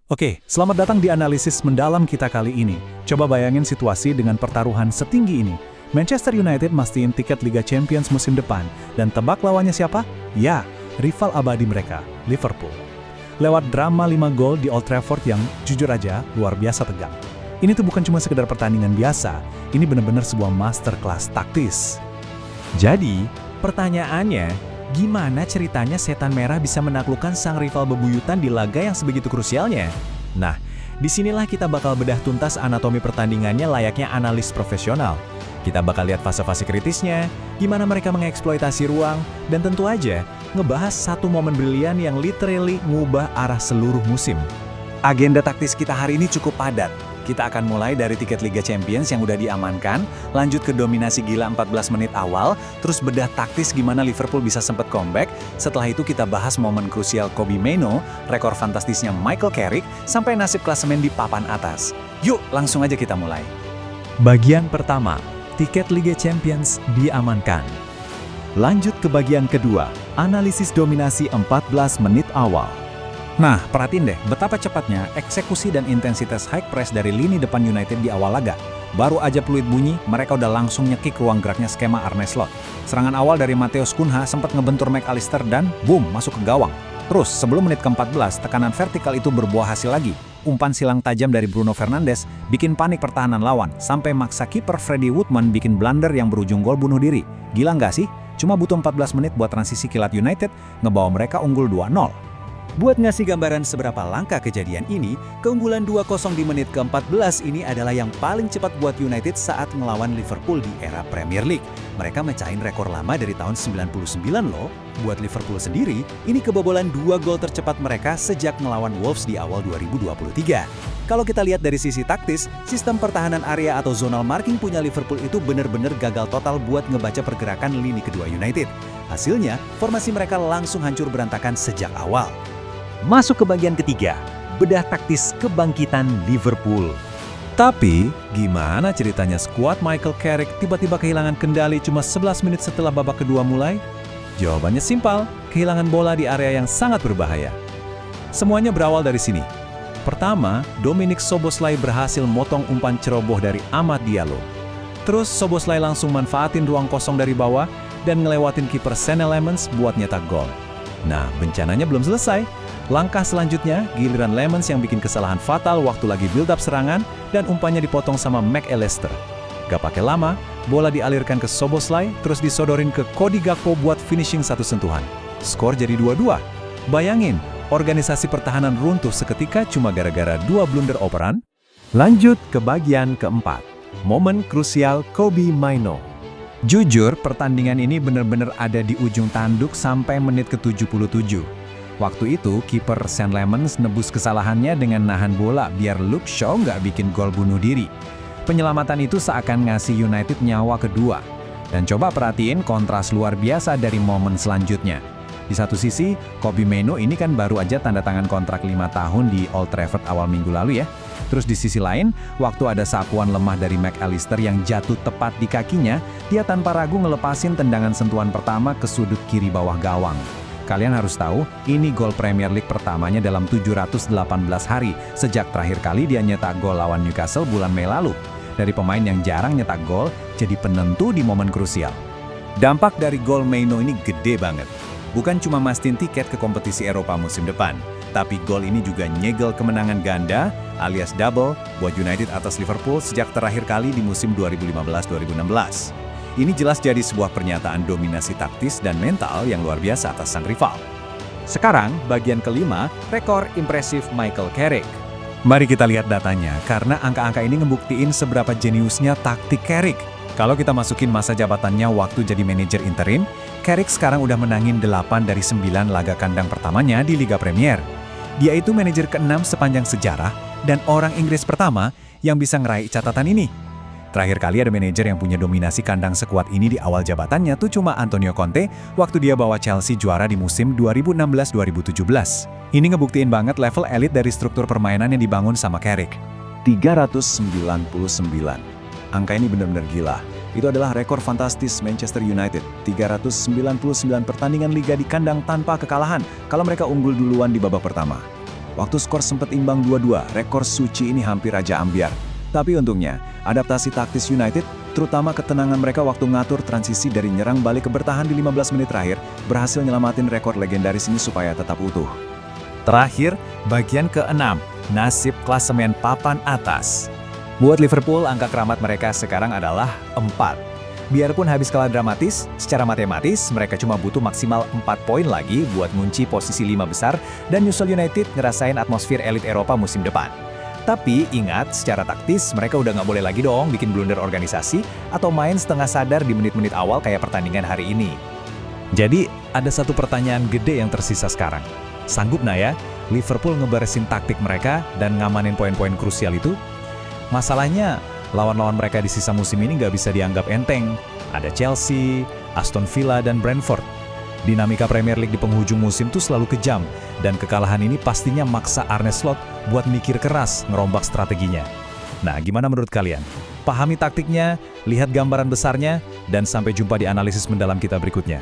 Oke, selamat datang di analisis mendalam kita kali ini. Coba bayangin situasi dengan pertaruhan setinggi ini. Manchester United mastiin tiket Liga Champions musim depan. Dan tebak lawannya siapa? Ya, rival abadi mereka, Liverpool. Lewat drama 5 gol di Old Trafford yang, jujur aja, luar biasa tegang. Ini tuh bukan cuma sekedar pertandingan biasa, ini benar-benar sebuah masterclass taktis. Jadi, pertanyaannya, gimana ceritanya Setan Merah bisa menaklukkan sang rival bebuyutan di laga yang sebegitu krusialnya? Nah, disinilah kita bakal bedah tuntas anatomi pertandingannya layaknya analis profesional. Kita bakal lihat fase-fase kritisnya, gimana mereka mengeksploitasi ruang, dan tentu aja ngebahas satu momen brilian yang literally ngubah arah seluruh musim. Agenda taktis kita hari ini cukup padat. Kita akan mulai dari tiket Liga Champions yang udah diamankan, lanjut ke dominasi gila 14 menit awal, terus bedah taktis gimana Liverpool bisa sempat comeback. Setelah itu kita bahas momen krusial Kobbie Mainoo, rekor fantastisnya Michael Carrick, sampai nasib klasemen di papan atas. Yuk, langsung aja kita mulai. Bagian pertama, tiket Liga Champions diamankan. Lanjut ke bagian kedua, analisis dominasi 14 menit awal. Nah, perhatiin deh betapa cepatnya eksekusi dan intensitas high press dari lini depan United di awal laga. Baru aja peluit bunyi, mereka udah langsung nyekik ruang geraknya skema Arne Slot. Serangan awal dari Matheus Cunha sempat ngebentur McAllister dan boom, masuk ke gawang. Terus, sebelum menit ke-14, tekanan vertikal itu berbuah hasil lagi. Umpan silang tajam dari Bruno Fernandes bikin panik pertahanan lawan, sampai maksa kiper Freddie Woodman bikin blunder yang berujung gol bunuh diri. Gila nggak sih? Cuma butuh 14 menit buat transisi kilat United, ngebawa mereka unggul 2-0. Buat ngasih gambaran seberapa langka kejadian ini, keunggulan 2-0 di menit ke-14 ini adalah yang paling cepat buat United saat ngelawan Liverpool di era Premier League. Mereka mecahin rekor lama dari tahun 99 loh. Buat Liverpool sendiri, ini kebobolan 2 gol tercepat mereka sejak melawan Wolves di awal 2023. Kalau kita lihat dari sisi taktis, sistem pertahanan area atau zonal marking punya Liverpool itu benar-benar gagal total buat ngebaca pergerakan lini kedua United. Hasilnya, formasi mereka langsung hancur berantakan sejak awal. Masuk ke bagian ketiga, bedah taktis kebangkitan Liverpool. Tapi, gimana ceritanya skuad Michael Carrick tiba-tiba kehilangan kendali cuma 11 menit setelah babak kedua mulai? Jawabannya simpel, kehilangan bola di area yang sangat berbahaya. Semuanya berawal dari sini. Pertama, Dominic Szoboszlai berhasil motong umpan ceroboh dari Amad Diallo. Terus Szoboszlai langsung manfaatin ruang kosong dari bawah dan ngelewatin kiper Senne Lammens buat nyetak gol. Nah, bencananya belum selesai. Langkah selanjutnya, giliran Lammens yang bikin kesalahan fatal waktu lagi build-up serangan dan umpannya dipotong sama McAllister. Gak pakai lama, bola dialirkan ke Szoboszlai, terus disodorin ke Cody Gakpo buat finishing satu sentuhan. Skor jadi 2-2. Bayangin, organisasi pertahanan runtuh seketika cuma gara-gara 2 blunder operan. Lanjut ke bagian keempat, momen krusial Kobbie Mainoo. Jujur, pertandingan ini benar-benar ada di ujung tanduk sampai menit ke-77. Waktu itu, kiper Senne Lammens nebus kesalahannya dengan nahan bola biar Luke Shaw nggak bikin gol bunuh diri. Penyelamatan itu seakan ngasih United nyawa kedua. Dan coba perhatiin kontras luar biasa dari momen selanjutnya. Di satu sisi, Kobbie Mainoo ini kan baru aja tanda tangan kontrak 5 tahun di Old Trafford awal minggu lalu ya. Terus di sisi lain, waktu ada sapuan lemah dari McAllister yang jatuh tepat di kakinya, dia tanpa ragu ngelepasin tendangan sentuhan pertama ke sudut kiri bawah gawang. Kalian harus tahu, ini gol Premier League pertamanya dalam 718 hari sejak terakhir kali dia nyetak gol lawan Newcastle bulan Mei lalu. Dari pemain yang jarang nyetak gol, jadi penentu di momen krusial. Dampak dari gol Mainoo ini gede banget. Bukan cuma mastiin tiket ke kompetisi Eropa musim depan, tapi gol ini juga nyegel kemenangan ganda alias double buat United atas Liverpool sejak terakhir kali di musim 2015-2016. Ini jelas jadi sebuah pernyataan dominasi taktis dan mental yang luar biasa atas sang rival. Sekarang, bagian kelima, rekor impresif Michael Carrick. Mari kita lihat datanya, karena angka-angka ini ngebuktiin seberapa jeniusnya taktik Carrick. Kalau kita masukin masa jabatannya waktu jadi manajer interim, Carrick sekarang udah menangin 8 dari 9 laga kandang pertamanya di Liga Premier. Dia itu manajer ke-6 sepanjang sejarah dan orang Inggris pertama yang bisa ngeraih catatan ini. Terakhir kali ada manajer yang punya dominasi kandang sekuat ini di awal jabatannya tuh cuma Antonio Conte waktu dia bawa Chelsea juara di musim 2016-2017. Ini ngebuktiin banget level elit dari struktur permainan yang dibangun sama Carrick. 399. Angka ini benar-benar gila. Itu adalah rekor fantastis Manchester United. 399 pertandingan liga di kandang tanpa kekalahan kalau mereka unggul duluan di babak pertama. Waktu skor sempat imbang 2-2, rekor suci ini hampir aja ambiar. Tapi untungnya, adaptasi taktis United, terutama ketenangan mereka waktu ngatur transisi dari nyerang balik ke bertahan di 15 menit terakhir, berhasil nyelamatin rekor legendaris ini supaya tetap utuh. Terakhir, bagian ke-6, nasib klasemen papan atas. Buat Liverpool, angka keramat mereka sekarang adalah 4. Biarpun habis kalah dramatis, secara matematis mereka cuma butuh maksimal 4 poin lagi buat ngunci posisi 5 besar dan nyusul United ngerasain atmosfer elit Eropa musim depan. Tapi ingat, secara taktis mereka udah nggak boleh lagi dong bikin blunder organisasi atau main setengah sadar di menit-menit awal kayak pertandingan hari ini. Jadi, ada satu pertanyaan gede yang tersisa sekarang. Sanggup nggak ya Liverpool ngeberesin taktik mereka dan ngamanin poin-poin krusial itu? Masalahnya, lawan-lawan mereka di sisa musim ini nggak bisa dianggap enteng. Ada Chelsea, Aston Villa, dan Brentford. Dinamika Premier League di penghujung musim tuh selalu kejam, dan kekalahan ini pastinya maksa Arne Slot buat mikir keras ngerombak strateginya. Nah, gimana menurut kalian? Pahami taktiknya, lihat gambaran besarnya, dan sampai jumpa di analisis mendalam kita berikutnya.